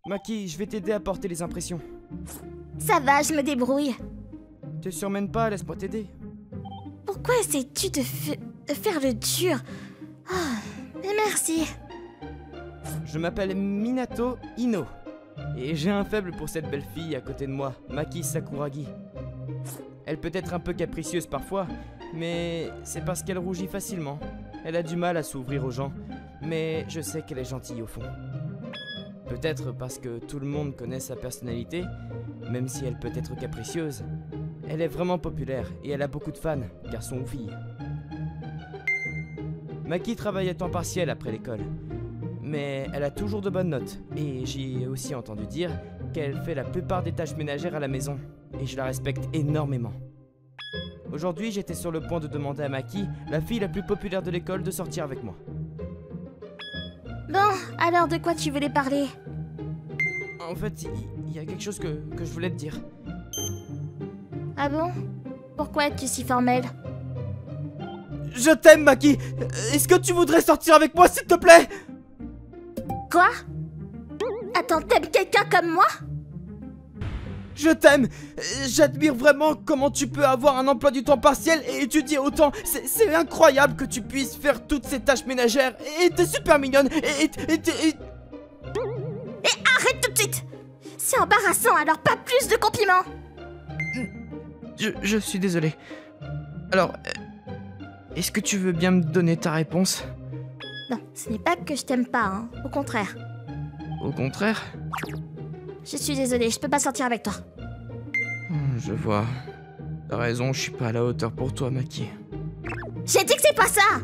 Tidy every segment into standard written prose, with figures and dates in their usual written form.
Maki, je vais t'aider à porter les impressions. Ça va, je me débrouille. Te surmène pas, laisse-moi t'aider. Pourquoi essaies-tu de faire le dur? Mais merci. Je m'appelle Minato Ino. Et j'ai un faible pour cette belle fille à côté de moi, Maki Sakuragi. Elle peut être un peu capricieuse parfois, mais c'est parce qu'elle rougit facilement. Elle a du mal à s'ouvrir aux gens, mais je sais qu'elle est gentille au fond. Peut-être parce que tout le monde connaît sa personnalité, même si elle peut être capricieuse. Elle est vraiment populaire et elle a beaucoup de fans, garçons ou filles. Maki travaille à temps partiel après l'école, mais elle a toujours de bonnes notes. Et j'ai aussi entendu dire qu'elle fait la plupart des tâches ménagères à la maison, et je la respecte énormément. Aujourd'hui, j'étais sur le point de demander à Maki, la fille la plus populaire de l'école, de sortir avec moi. Bon, alors de quoi tu voulais parler? En fait, il y a quelque chose que je voulais te dire. Ah bon? Pourquoi es-tu si formel? Je t'aime, Maki! Est-ce que tu voudrais sortir avec moi, s'il te plaît? Quoi? Attends, t'aimes quelqu'un comme moi? Je t'aime! J'admire vraiment comment tu peux avoir un emploi du temps partiel et étudier autant. C'est incroyable que tu puisses faire toutes ces tâches ménagères. Et t'es super mignonne. Et arrête tout de suite! C'est embarrassant, alors pas plus de compliments! Je suis désolé. Alors, est-ce que tu veux bien me donner ta réponse? Non, ce n'est pas que je t'aime pas, hein. Au contraire. Au contraire? Je suis désolée, je peux pas sortir avec toi. Je vois. T'as raison, je suis pas à la hauteur pour toi, Maki. J'ai dit que c'est pas ça!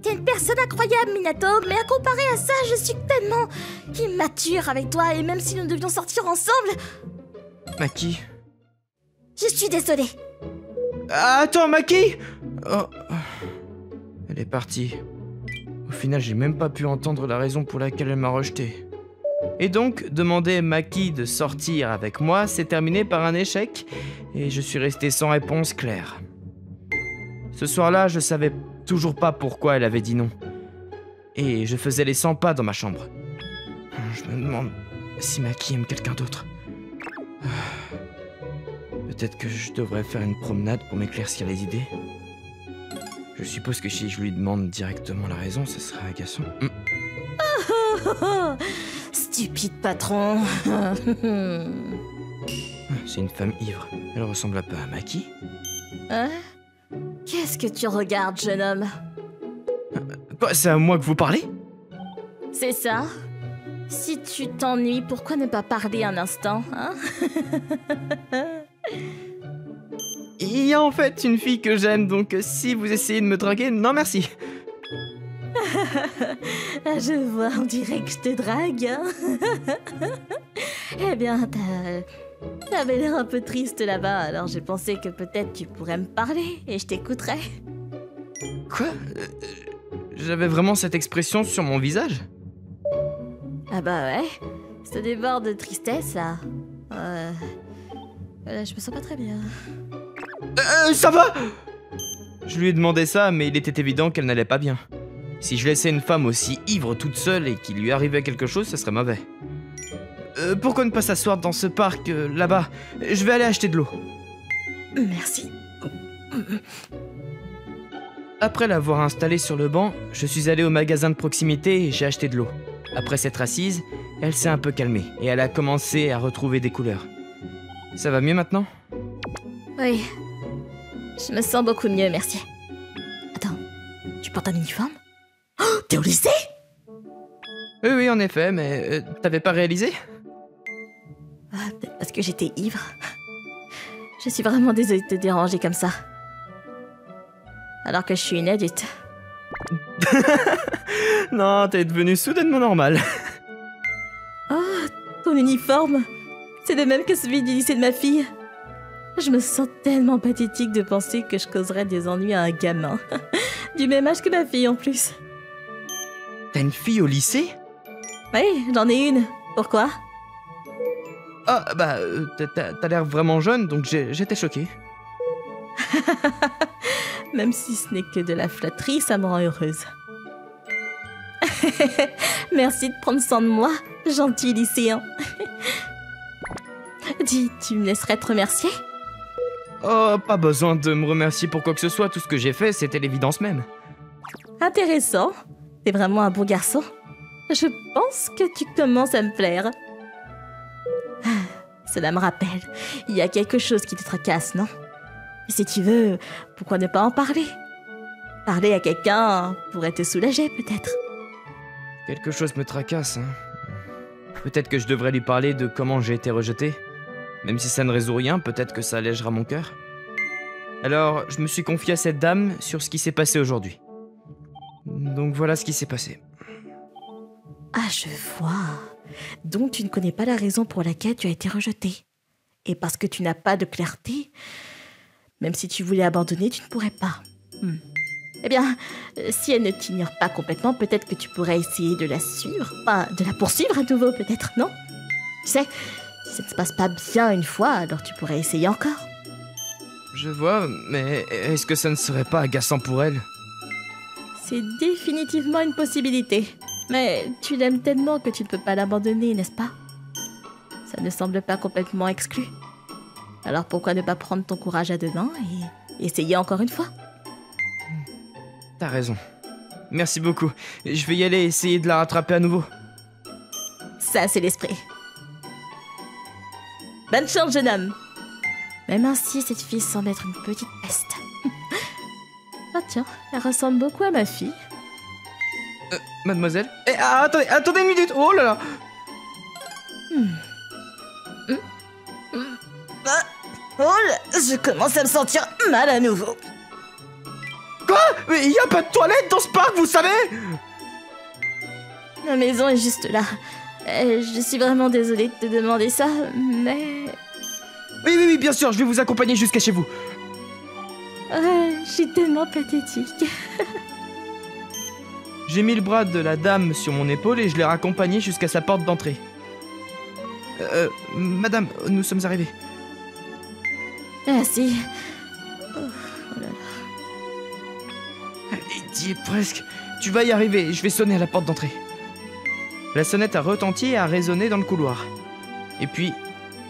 T'es une personne incroyable, Minato, mais à comparer à ça, je suis tellement immature avec toi, et même si nous devions sortir ensemble... Maki? Je suis désolée. Attends, Maki! Oh. Elle est partie. Au final, j'ai même pas pu entendre la raison pour laquelle elle m'a rejeté. Et donc, demander à Maki de sortir avec moi s'est terminé par un échec, et je suis resté sans réponse claire. Ce soir-là, je savais toujours pas pourquoi elle avait dit non. Et je faisais les 100 pas dans ma chambre. Je me demande si Maki aime quelqu'un d'autre. Peut-être que je devrais faire une promenade pour m'éclaircir les idées. Je suppose que si je lui demande directement la raison, ce sera agaçant. Stupide patron. C'est une femme ivre. Elle ressemble un peu à Maki. Hein? Qu'est-ce que tu regardes, jeune homme? Quoi, c'est à moi que vous parlez? C'est ça? Si tu t'ennuies, pourquoi ne pas parler un instant, hein? Il y a en fait une fille que j'aime, donc si vous essayez de me draguer, non merci. Je vois, on dirait que je te drague, hein? Eh bien, t'avais l'air un peu triste là-bas, alors j'ai pensé que peut-être tu pourrais me parler et je t'écouterais. Quoi? J'avais vraiment cette expression sur mon visage? Ah bah ouais, ça déborde de tristesse, là. Je me sens pas très bien. Ça va? Je lui ai demandé ça, mais il était évident qu'elle n'allait pas bien. Si je laissais une femme aussi ivre toute seule et qu'il lui arrivait quelque chose, ce serait mauvais. Pourquoi ne pas s'asseoir dans ce parc, là-bas? Je vais aller acheter de l'eau. Merci. Après l'avoir installée sur le banc, je suis allé au magasin de proximité et j'ai acheté de l'eau. Après s'être assise, elle s'est un peu calmée et elle a commencé à retrouver des couleurs. Ça va mieux maintenant? Oui. Je me sens beaucoup mieux, merci. Attends, tu portes un uniforme? Oh, t'es au lycée? Oui, en effet, mais t'avais pas réalisé? Peut-être parce que j'étais ivre. Je suis vraiment désolée de te déranger comme ça. Alors que je suis une adulte. Non, t'es devenue soudainement normale. Oh, ton uniforme. C'est le même que celui du lycée de ma fille. Je me sens tellement pathétique de penser que je causerais des ennuis à un gamin. Du même âge que ma fille en plus. T'as une fille au lycée? Oui, j'en ai une. Pourquoi? Ah, bah, t'as l'air vraiment jeune, donc j'étais choqué. Même si ce n'est que de la flatterie, ça me rend heureuse. Merci de prendre soin de moi. Gentil lycéen. Dis, tu me laisserais te remercier? Oh, pas besoin de me remercier pour quoi que ce soit, tout ce que j'ai fait, c'était l'évidence même. Intéressant. T'es vraiment un bon garçon. Je pense que tu commences à me plaire. Cela me rappelle, il y a quelque chose qui te tracasse, non? Et si tu veux, pourquoi ne pas en parler? Parler à quelqu'un pourrait te soulager, peut-être. Quelque chose me tracasse, hein. Peut-être que je devrais lui parler de comment j'ai été rejeté. Même si ça ne résout rien, peut-être que ça allégera mon cœur. Alors, je me suis confié à cette dame sur ce qui s'est passé aujourd'hui. Donc voilà ce qui s'est passé. Ah, je vois. Donc tu ne connais pas la raison pour laquelle tu as été rejeté. Et parce que tu n'as pas de clarté, même si tu voulais abandonner, tu ne pourrais pas. Eh bien, si elle ne t'ignore pas complètement, peut-être que tu pourrais essayer de la suivre. Enfin, de la poursuivre à nouveau, peut-être, non? Tu sais, si ça ne se passe pas bien une fois, alors tu pourrais essayer encore. Je vois, mais est-ce que ça ne serait pas agaçant pour elle? C'est définitivement une possibilité. Mais tu l'aimes tellement que tu ne peux pas l'abandonner, n'est-ce pas? Ça ne semble pas complètement exclu. Alors pourquoi ne pas prendre ton courage à deux mains et essayer encore une fois? T'as raison. Merci beaucoup. Je vais y aller essayer de la rattraper à nouveau. Ça, c'est l'esprit. Bonne chance, jeune homme. Même ainsi, cette fille semble être une petite peste. Ah tiens, elle ressemble beaucoup à ma fille. Mademoiselle? Attendez une minute! Oh là là! Oh là, je commence à me sentir mal à nouveau. Quoi? Mais il n'y a pas de toilette dans ce parc, vous savez? Ma maison est juste là. Je suis vraiment désolée de te demander ça, mais... Oui, bien sûr, je vais vous accompagner jusqu'à chez vous. Je suis tellement pathétique. J'ai mis le bras de la dame sur mon épaule et je l'ai raccompagnée jusqu'à sa porte d'entrée. Madame, nous sommes arrivés. Merci. Il y est presque. Tu vas y arriver, je vais sonner à la porte d'entrée. La sonnette a retenti et a résonné dans le couloir. Et puis,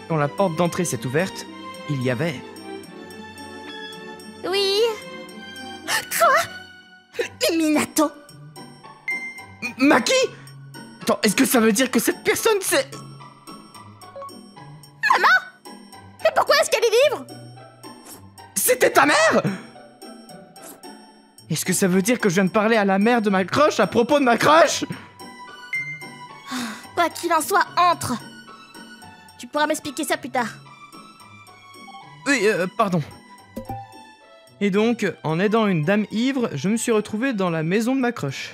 quand la porte d'entrée s'est ouverte, il y avait... Oui. Quoi? Minato? Maki? Attends, est-ce que ça veut dire que cette personne, c'est... Maman? Mais pourquoi est-ce qu'elle est libre? C'était ta mère? Est-ce que ça veut dire que je viens de parler à la mère de ma crush à propos de ma crush? Quoi qu'il en soit, entre. Tu pourras m'expliquer ça plus tard. Oui, pardon. Et donc, en aidant une dame ivre, je me suis retrouvé dans la maison de ma crush.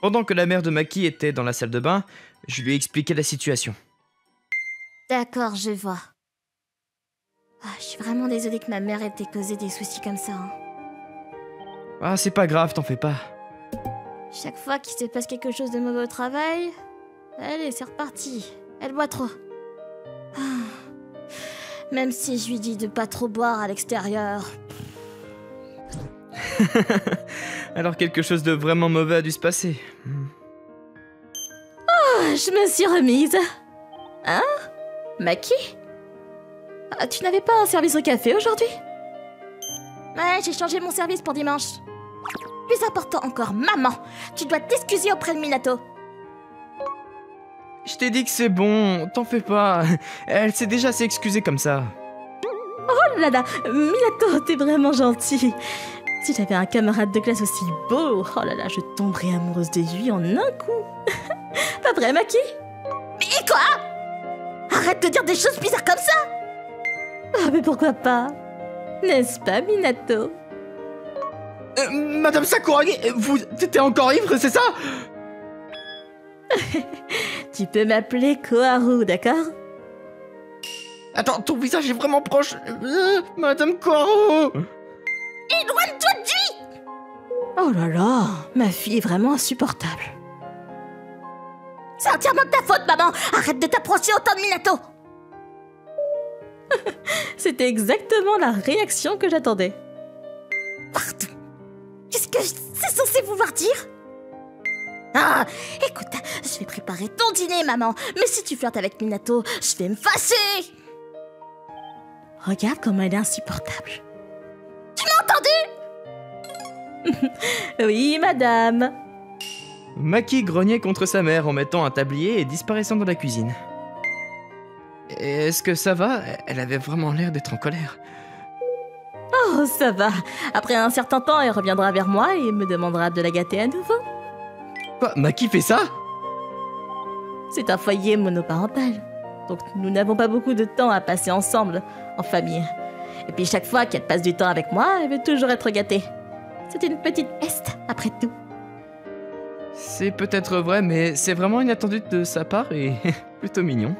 Pendant que la mère de Maki était dans la salle de bain, je lui ai expliqué la situation. D'accord, je vois. Je suis vraiment désolée que ma mère ait causé des soucis comme ça. Ah, c'est pas grave, t'en fais pas. Chaque fois qu'il se passe quelque chose de mauvais au travail, allez, c'est reparti. Elle boit trop. Même si je lui dis de pas trop boire à l'extérieur. Alors quelque chose de vraiment mauvais a dû se passer. Je me suis remise. Hein? Maki? Tu n'avais pas un service au café aujourd'hui? Ouais, j'ai changé mon service pour dimanche. Plus important encore, maman, tu dois t'excuser auprès de Minato. Je t'ai dit que c'est bon, t'en fais pas. Elle s'est déjà assez excusée comme ça. Oh là là, Minato, t'es vraiment gentil. Si j'avais un camarade de classe aussi beau, oh là là, je tomberais amoureuse de lui en un coup. Pas vrai, Maki? Mais quoi? Arrête de dire des choses bizarres comme ça. Mais pourquoi pas? N'est-ce pas, Minato? Madame Sakuragi, vous t'étais encore ivre, c'est ça? Tu peux m'appeler Koharu, d'accord? Attends, ton visage est vraiment proche. Madame Koharu! Éloigne-toi de lui! Oh là là, ma fille est vraiment insupportable. C'est entièrement de ta faute, maman! Arrête de t'approcher autant de Minato! C'était exactement la réaction que j'attendais. Pardon. Qu'est-ce que c'est censé vouloir dire? Ah, écoute, je vais préparer ton dîner, maman. Mais si tu flirtes avec Minato, je vais me fâcher. Regarde comment elle est insupportable. Tu m'as entendu? Oui, madame. Maki grognait contre sa mère en mettant un tablier et disparaissant dans la cuisine. Est-ce que ça va? Elle avait vraiment l'air d'être en colère. Oh, ça va. Après un certain temps, elle reviendra vers moi et me demandera de la gâter à nouveau. Quoi, Maki fait ça? C'est un foyer monoparental. Donc nous n'avons pas beaucoup de temps à passer ensemble, en famille. Et puis chaque fois qu'elle passe du temps avec moi, elle veut toujours être gâtée. C'est une petite peste, après tout. C'est peut-être vrai, mais c'est vraiment inattendu de sa part et plutôt mignon.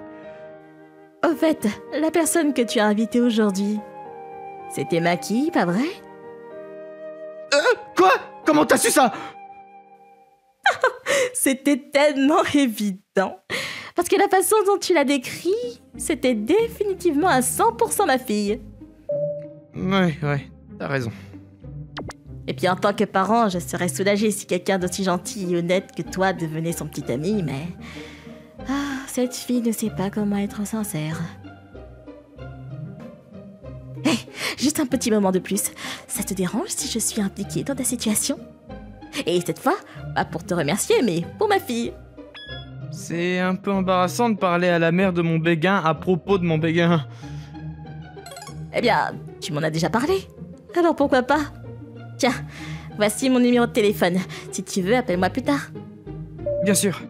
Au fait, la personne que tu as invitée aujourd'hui, c'était Maki, pas vrai? Quoi? Comment t'as su ça? C'était tellement évident. Parce que la façon dont tu l'as décrit, c'était définitivement à 100% ma fille. Ouais, t'as raison. Et puis en tant que parent, je serais soulagée si quelqu'un d'aussi gentil et honnête que toi devenait son petit ami, mais... Ah, cette fille ne sait pas comment être sincère. Hé, juste un petit moment de plus. Ça te dérange si je suis impliquée dans ta situation? Et cette fois, pas pour te remercier, mais pour ma fille. C'est un peu embarrassant de parler à la mère de mon béguin à propos de mon béguin. Eh bien, tu m'en as déjà parlé. Alors pourquoi pas? Tiens, voici mon numéro de téléphone. Si tu veux, appelle-moi plus tard. Bien sûr.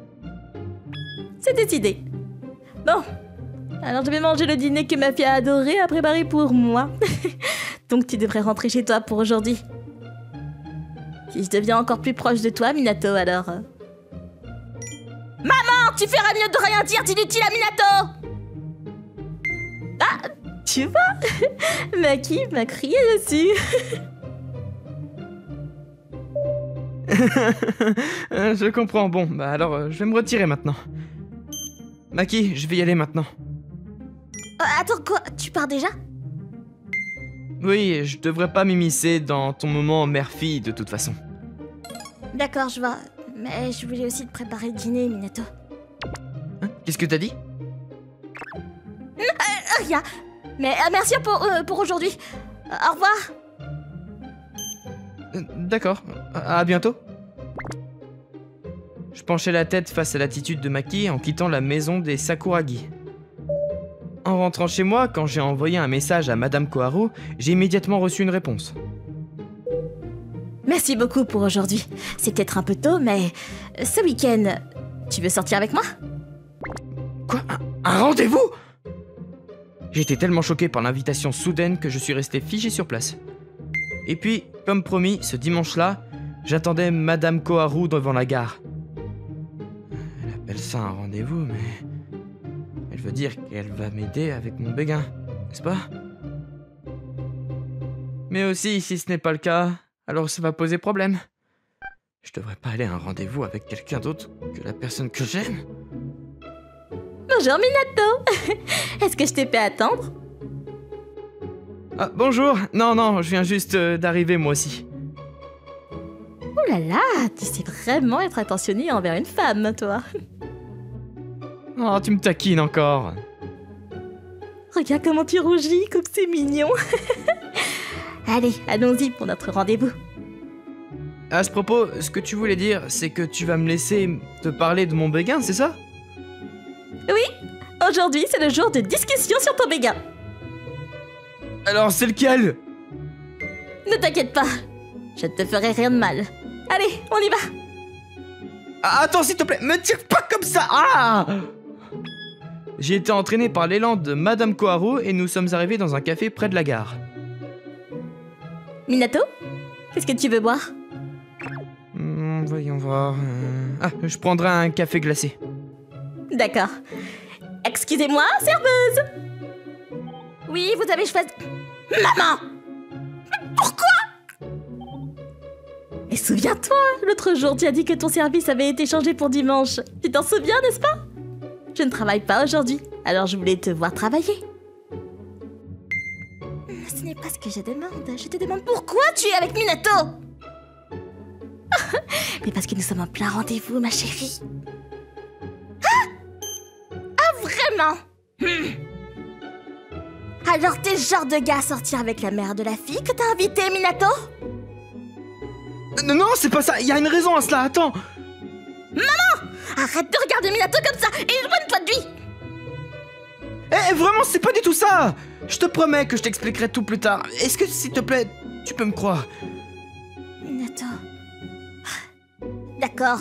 C'est décidé. Bon, alors je vais manger le dîner que ma fille a adoré a préparé pour moi. Donc tu devrais rentrer chez toi pour aujourd'hui. Si je deviens encore plus proche de toi, Minato, alors... Maman, tu ferais mieux de rien dire d'inutile à Minato! Ah, tu vois? Maki m'a crié dessus. Je comprends, bon, bah alors je vais me retirer maintenant. Maki, je vais y aller maintenant. Attends, quoi? Tu pars déjà? Oui, je devrais pas m'immiscer dans ton moment mère-fille de toute façon. D'accord, je vois. Mais je voulais aussi te préparer le dîner, Minato. Hein? Qu'est-ce que t'as dit? Rien. Mais merci pour aujourd'hui. Au revoir. D'accord, à bientôt. Je penchai la tête face à l'attitude de Maki en quittant la maison des Sakuragi. En rentrant chez moi, quand j'ai envoyé un message à Madame Koharu, j'ai immédiatement reçu une réponse. Merci beaucoup pour aujourd'hui. C'est peut-être un peu tôt, mais ce week-end, tu veux sortir avec moi? Quoi? Un rendez-vous? J'étais tellement choqué par l'invitation soudaine que je suis resté figé sur place. Et puis, comme promis, ce dimanche-là, j'attendais Madame Koharu devant la gare. Elle appelle ça un rendez-vous, mais... elle veut dire qu'elle va m'aider avec mon béguin, n'est-ce pas? Mais aussi, si ce n'est pas le cas, alors ça va poser problème. Je devrais pas aller à un rendez-vous avec quelqu'un d'autre que la personne que j'aime. Bonjour Minato. Est-ce que je t'ai fait attendre? Ah, bonjour. Non, je viens juste d'arriver moi aussi. Oh là là, tu sais vraiment être attentionné envers une femme, toi. Oh, tu me taquines encore. Regarde comment tu rougis, comme c'est mignon. Allez, allons-y pour notre rendez-vous. À ce propos, ce que tu voulais dire, c'est que tu vas me laisser te parler de mon béguin, c'est ça? Oui, aujourd'hui c'est le jour de discussion sur ton béguin. Alors c'est lequel? Ne t'inquiète pas, je ne te ferai rien de mal. Allez, on y va. Ah, attends s'il te plaît, me tire pas comme ça. Ah! J'ai été entraîné par l'élan de Madame Koharu et nous sommes arrivés dans un café près de la gare. Minato, qu'est-ce que tu veux boire? Voyons voir... Ah, je prendrai un café glacé. D'accord. Excusez-moi, serveuse. Oui, vous avez choisi... Maman! Pourquoi? Et souviens-toi, l'autre jour tu as dit que ton service avait été changé pour dimanche. Tu t'en souviens, n'est-ce pas? Je ne travaille pas aujourd'hui, alors je voulais te voir travailler. Ce n'est pas ce que je demande. Je te demande pourquoi tu es avec Minato. Mais parce que nous sommes en plein rendez-vous, ma chérie. Ah, vraiment? Alors t'es le genre de gars à sortir avec la mère de la fille que t'as invitée, Minato? Non, c'est pas ça, il y a une raison à cela, attends. Arrête de regarder Minato comme ça et éloigne-toi de lui. Vraiment, c'est pas du tout ça. Je te promets que je t'expliquerai tout plus tard. Est-ce que, s'il te plaît, tu peux me croire? Minato... D'accord.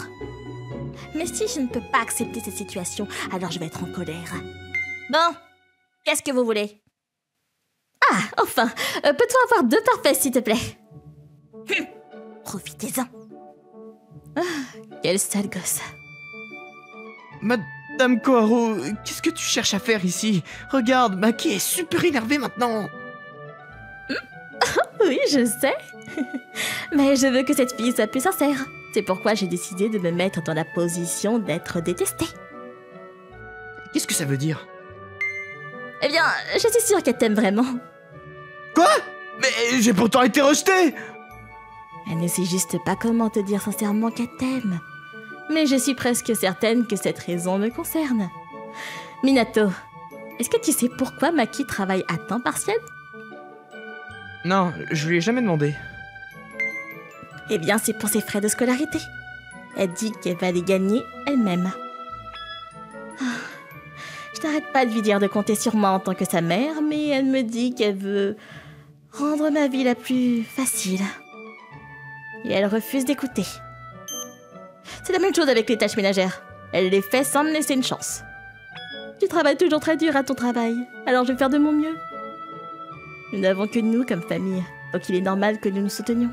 Mais si je ne peux pas accepter cette situation, alors je vais être en colère. Bon, qu'est-ce que vous voulez? Ah, enfin, peut-on avoir 2 parfaits, s'il te plaît? Profitez-en. Ah, quel sale gosse. Madame Koharu, qu'est-ce que tu cherches à faire ici? Regarde, Maki est super énervée maintenant. Oui, je sais. Mais je veux que cette fille soit plus sincère. C'est pourquoi j'ai décidé de me mettre dans la position d'être détestée. Qu'est-ce que ça veut dire? Eh bien, je suis sûre qu'elle t'aime vraiment. Quoi? Mais j'ai pourtant été rejeté. Elle ne sait juste pas comment te dire sincèrement qu'elle t'aime. Mais je suis presque certaine que cette raison me concerne. Minato, est-ce que tu sais pourquoi Maki travaille à temps partiel? Non, je lui ai jamais demandé. Eh bien, c'est pour ses frais de scolarité. Elle dit qu'elle va les gagner elle-même. Je n'arrête pas de lui dire de compter sur moi en tant que sa mère, mais elle me dit qu'elle veut rendre ma vie la plus facile. Et elle refuse d'écouter. C'est la même chose avec les tâches ménagères. Elle les fait sans me laisser une chance. Tu travailles toujours très dur à ton travail, alors je vais faire de mon mieux. Nous n'avons que nous comme famille, donc il est normal que nous nous soutenions.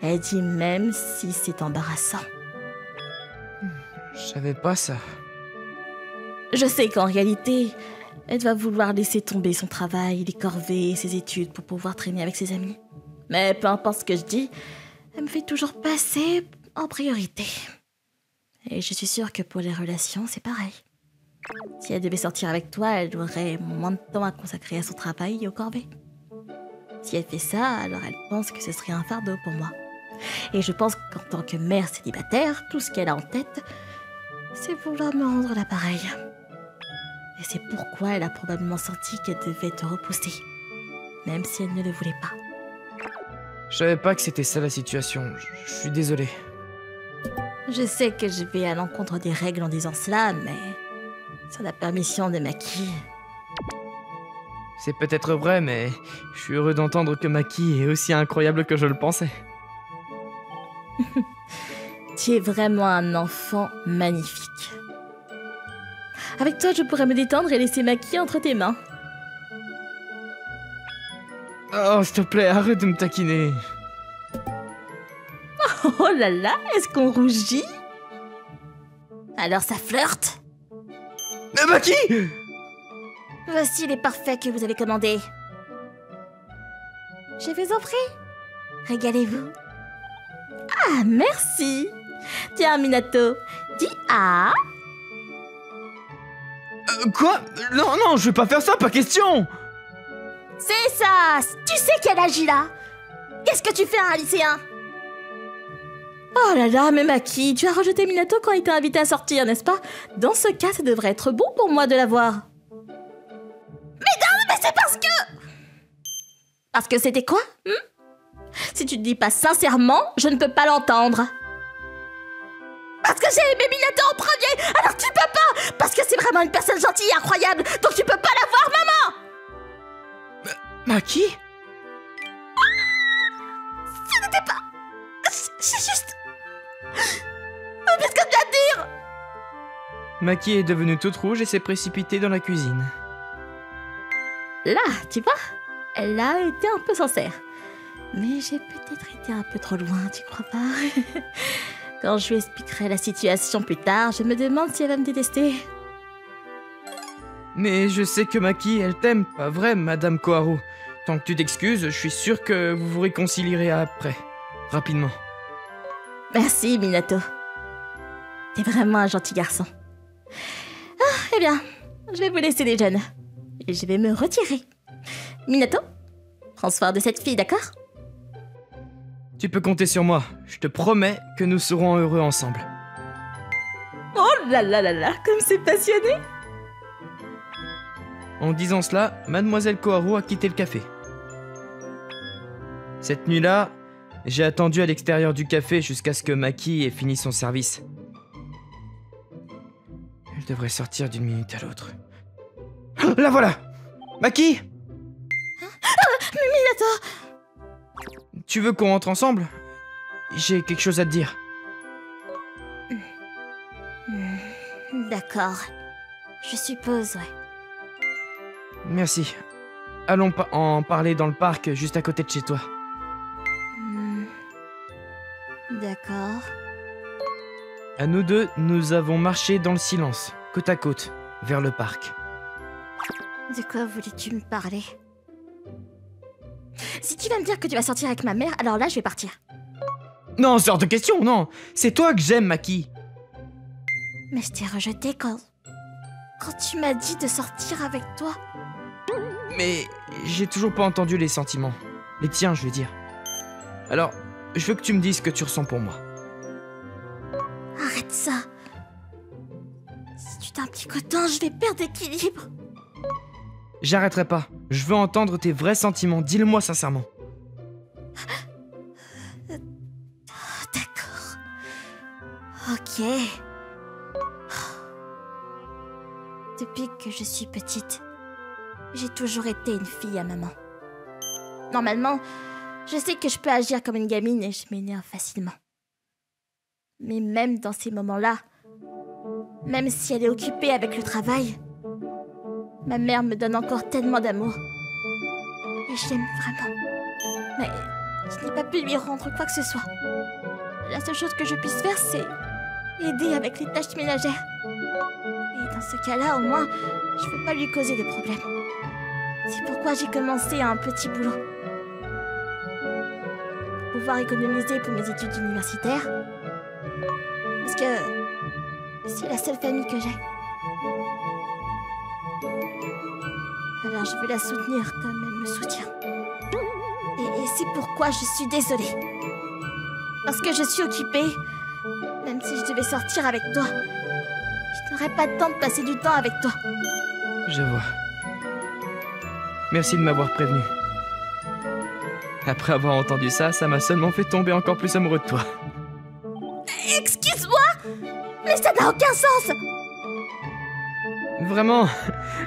Elle dit même si c'est embarrassant. Je savais pas ça. Je sais qu'en réalité, elle va vouloir laisser tomber son travail, les corvées, ses études pour pouvoir traîner avec ses amis. Mais peu importe ce que je dis, elle me fait toujours passer en priorité. Et je suis sûre que pour les relations, c'est pareil. Si elle devait sortir avec toi, elle aurait moins de temps à consacrer à son travail et aux corvées. Si elle fait ça, alors elle pense que ce serait un fardeau pour moi. Et je pense qu'en tant que mère célibataire, tout ce qu'elle a en tête, c'est vouloir me rendre l'appareil. Et c'est pourquoi elle a probablement senti qu'elle devait te repousser, même si elle ne le voulait pas. Je savais pas que c'était ça la situation. Je suis désolé. Je sais que je vais à l'encontre des règles en disant cela, mais sans la permission de Maki. C'est peut-être vrai, mais je suis heureux d'entendre que Maki est aussi incroyable que je le pensais. Tu es vraiment un enfant magnifique. Avec toi, je pourrais me détendre et laisser Maki entre tes mains. Oh, s'il te plaît, arrête de me taquiner. Oh là là, est-ce qu'on rougit? Alors ça flirte? Maki! Voici les parfaits que vous avez commandés. Je vous en prie. Régalez-vous. Ah, merci. Tiens, Minato, dis A. Quoi? Non, je vais pas faire ça, pas question! C'est ça. Tu sais qu'elle agit là. Qu'est-ce que tu fais à un lycéen? Oh là là, mais Maki, tu as rejeté Minato quand il t'a invité à sortir, n'est-ce pas? Dans ce cas, ça devrait être bon pour moi de la voir. Mais c'est parce que... Parce que c'était quoi? Si tu ne dis pas sincèrement, je ne peux pas l'entendre. Parce que j'ai aimé Minato en premier, alors tu peux pas. Parce que c'est vraiment une personne gentille et incroyable, donc tu peux pas la voir, maman. Maki? Ce n'était pas... C'est juste... Qu'est-ce que tu as à dire? Maki est devenue toute rouge et s'est précipitée dans la cuisine. Là, tu vois, elle a été un peu sincère. Mais j'ai peut-être été un peu trop loin, tu crois pas? Quand je lui expliquerai la situation plus tard, je me demande si elle va me détester. Mais je sais que Maki, elle t'aime, pas vrai, Madame Koharu? Tant que tu t'excuses, je suis sûr que vous vous réconcilierez après. Rapidement. Merci, Minato. T'es vraiment un gentil garçon. Ah, eh bien, je vais vous laisser les jeunes. Et je vais me retirer. Minato, prends soin de cette fille, d'accord? Tu peux compter sur moi. Je te promets que nous serons heureux ensemble. Oh là là là là, comme c'est passionné. En disant cela, Mademoiselle Koharu a quitté le café. Cette nuit-là, j'ai attendu à l'extérieur du café jusqu'à ce que Maki ait fini son service. Elle devrait sortir d'une minute à l'autre. La voilà! Maki! Minato! Tu veux qu'on rentre ensemble? J'ai quelque chose à te dire. D'accord. Je suppose, ouais. Merci. Allons en parler dans le parc juste à côté de chez toi. D'accord. À nous deux, nous avons marché dans le silence, côte à côte, vers le parc. De quoi voulais-tu me parler? Si tu vas me dire que tu vas sortir avec ma mère, alors là, je vais partir. Non, c'est hors de question, non. C'est toi que j'aime, Maki. Mais je t'ai rejeté quand tu m'as dit de sortir avec toi. Mais j'ai toujours pas entendu les sentiments. Les tiens, je veux dire. Alors, je veux que tu me dises ce que tu ressens pour moi. Arrête ça. Si tu t'impliques autant, je vais perdre l'équilibre. J'arrêterai pas. Je veux entendre tes vrais sentiments. Dis-le-moi sincèrement. D'accord. Ok. Depuis que je suis petite, j'ai toujours été une fille à maman. Normalement, je sais que je peux agir comme une gamine et je m'énerve facilement. Mais même dans ces moments-là, même si elle est occupée avec le travail, ma mère me donne encore tellement d'amour. Et je l'aime vraiment. Mais je n'ai pas pu lui rendre quoi que ce soit. La seule chose que je puisse faire, c'est aider avec les tâches ménagères. Et dans ce cas-là, au moins, je ne peux pas lui causer de problème. C'est pourquoi j'ai commencé un petit boulot. Pour pouvoir économiser pour mes études universitaires. Parce que c'est la seule famille que j'ai. Alors je veux la soutenir comme elle me soutient. Et c'est pourquoi je suis désolée. Parce que je suis occupée. Même si je devais sortir avec toi, je n'aurais pas le temps de passer du temps avec toi. Je vois. Merci de m'avoir prévenu. Après avoir entendu ça, ça m'a seulement fait tomber encore plus amoureux de toi. Excuse-moi, mais ça n'a aucun sens. Vraiment,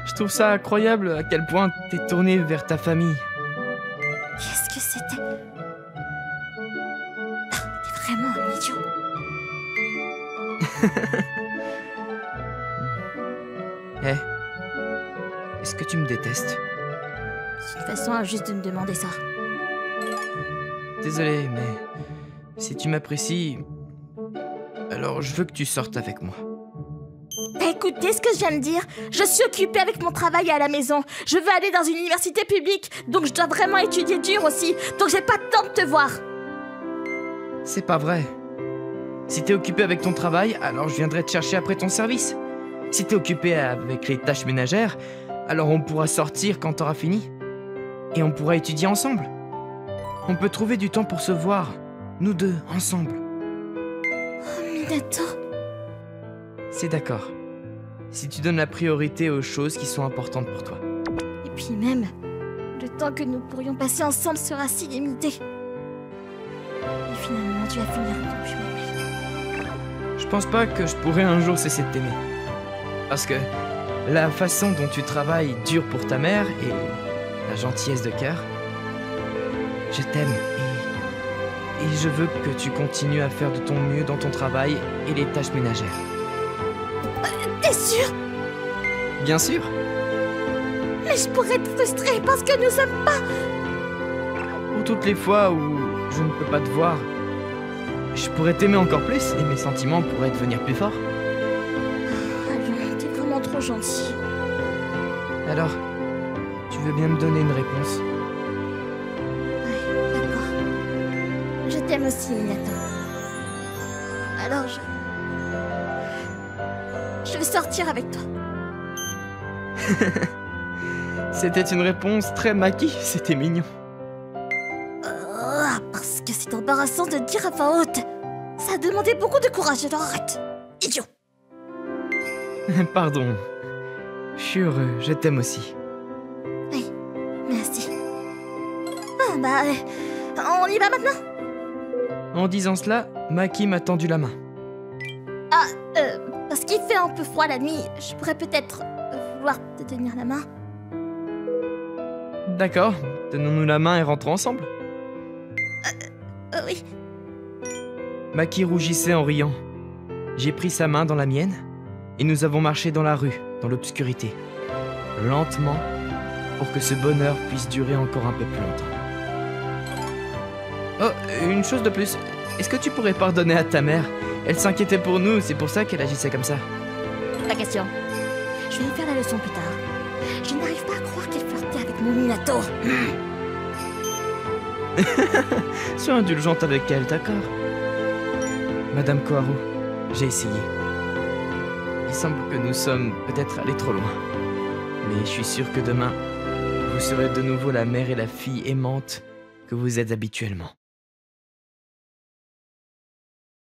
je trouve ça incroyable à quel point t'es tourné vers ta famille. Qu'est-ce que c'était? T'es vraiment un idiot. Hé, est-ce que tu me détestes? C'est une façon injuste de me demander ça. Désolé, mais si tu m'apprécies, alors je veux que tu sortes avec moi. T'as écouté ce que je viens de dire? Je suis occupée avec mon travail à la maison. Je veux aller dans une université publique, donc je dois vraiment étudier dur aussi. Donc j'ai pas le temps de te voir. C'est pas vrai. Si t'es occupé avec ton travail, alors je viendrai te chercher après ton service. Si t'es occupé avec les tâches ménagères, alors on pourra sortir quand t'auras fini. Et on pourra étudier ensemble. On peut trouver du temps pour se voir, nous deux, ensemble. Oh, Minato. C'est d'accord. Si tu donnes la priorité aux choses qui sont importantes pour toi. Et puis même, le temps que nous pourrions passer ensemble sera si limité. Et finalement, tu vas finir ton chemin. Je pense pas que je pourrais un jour cesser de t'aimer. Parce que la façon dont tu travailles dur pour ta mère et la gentillesse de cœur, je t'aime et je veux que tu continues à faire de ton mieux dans ton travail et les tâches ménagères. T'es sûr? Bien sûr. Mais je pourrais te frustrer parce que nous sommes pas... Pour toutes les fois où je ne peux pas te voir, je pourrais t'aimer encore plus et mes sentiments pourraient devenir plus forts. Allons, t'es vraiment trop gentil. Alors, tu veux bien me donner une réponse? Ouais, d'accord. Je t'aime aussi, Minato. Alors je veux sortir avec toi. C'était une réponse très Maki, c'était mignon. Parce que c'est dans embarrassant de dire à voix haute. Ça a demandé beaucoup de courage, alors arrête. Idiot. Pardon. Je suis heureux, je t'aime aussi. Oui, merci. Ah bah, on y va maintenant? En disant cela, Maki m'a tendu la main. Ah, parce qu'il fait un peu froid la nuit, je pourrais peut-être vouloir te tenir la main. D'accord, tenons-nous la main et rentrons ensemble. Oui. Maki rougissait en riant. J'ai pris sa main dans la mienne et nous avons marché dans la rue, dans l'obscurité, lentement, pour que ce bonheur puisse durer encore un peu plus longtemps. Oh, une chose de plus, est-ce que tu pourrais pardonner à ta mère? Elle s'inquiétait pour nous, c'est pour ça qu'elle agissait comme ça. Pas question. Je vais lui faire la leçon plus tard. Je n'arrive pas à croire qu'elle flirtait avec mon Minato. Sois indulgente avec elle, d'accord? Madame Koharu, j'ai essayé. Il semble que nous sommes peut-être allés trop loin. Mais je suis sûr que demain, vous serez de nouveau la mère et la fille aimante que vous êtes habituellement.